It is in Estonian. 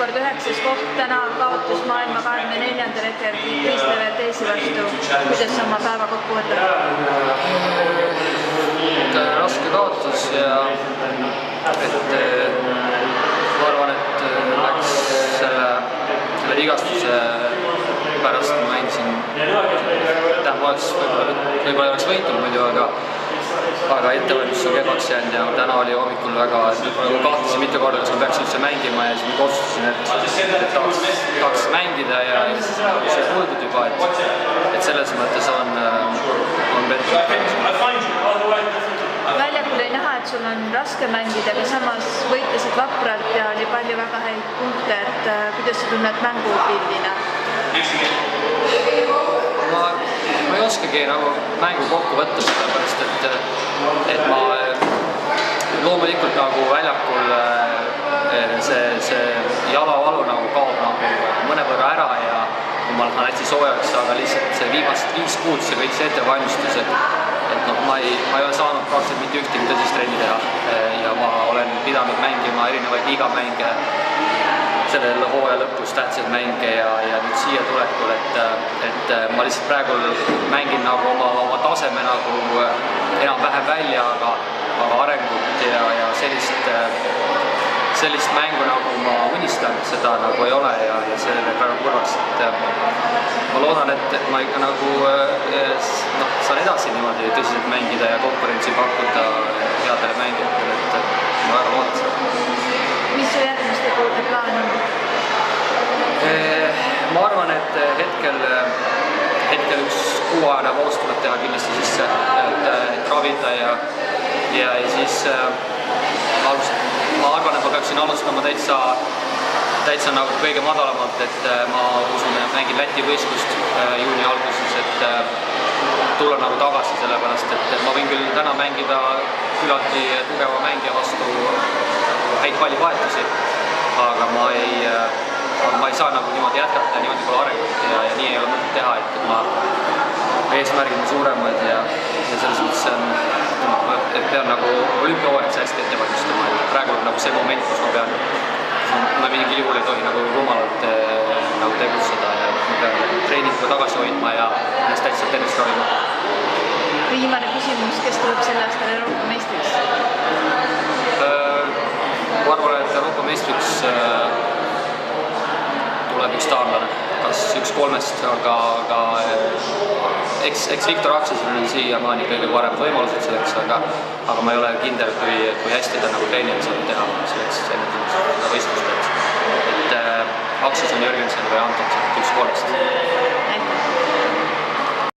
kord 9. koht, täna kaotus maailma 24. rekordi Chris Levertesi vastu. Kuidas oma päeva kokku võtta? Raske kaotus ja ma arvan, et läks selle vigastuse pärast ma mängisin, võib-olla ei oleks võitnud muidu, aga ettevalmistus on kehvaks jäänud ja täna oli hommikul väga, kahtlesin mitu korda, kas ma peaks üldse mängima ja siis ma otsustasin, et tahaks mängida ja siis see kuuldud juba, et selles mõttes on pettunud. Väljakul ei näha, et sul on raske mängida, aga samas võitlesid vapralt ja oli palju väga häid punkte, et kuidas sa tunned mängupildina? Ma ei oskagi nagu mängu kokku võtta, sellepärast et ma loomulikult nagu väljakul see jalavalu nagu kaob nagu mõnevõrra ära ja kui ma lähen hästi soojaks, aga lihtsalt see viimased 5 kuud see kõik see ettevalmistus, et ma ei ole saanud praktiliselt mitte ühtegi tõsist trenni teha ja ma olen pidanud mängima erinevaid liigamänge sellel hooaja lõpus, tähtsaid mänge ja nüüd siia tulekul, et ma lihtsalt praegu mängin nagu oma taseme nagu enam-vähem välja, aga arengut ja sellist mängu nagu ma unistan, seda nagu ei ole ja see on väga kurvaks, et ma loodan, et ma ikka nagu saan edasi niimoodi tõsiselt mängida ja konkurentsi pakkuda headele mängijatele, et ma väga loodan seda. Mis su järgmiste kuude plaan on? Ma arvan, et hetkel üks kuuajane paus tuleb teha kindlasti sisse, et ravida ja siis ma arvan, et ma peaksin alustama täitsa nagu kõige madalamalt, et ma usun, et mängin Läti võistlust juuni alguses, et tulla nagu tagasi, sellepärast et ma võin küll täna mängida küllaltki tugeva mängija vastu häid palju vahetusi, aga ma ei saa nagu niimoodi jätkata ja niimoodi pole arengut ja nii ei ole mõtet teha, et eesmärgid on suuremad ja selles mõttes pean nagu olümpiahooajaks hästi ette valmistama, et praegu on nagu see moment, kus ma mingil juhul ei tohi nagu rumalalt nagu tegutseda ja ma pean treeninguga tagasi hoidma ja ennast täitsa tervist ravima. Viimane küsimus, kes tuleb sel aastal Euroopa meistriks? Ma arvan, et Euroopa meistriks tuleb üks taanlane, kas üks 3, aga eks Viktor Akselson on siiamaani kõige parem võimalused selleks, aga ma ei ole kindel, kui hästi ta nagu treenijal saab teha selleks võistlust, et Akselson, Jürgensen või Antonson, üks 3.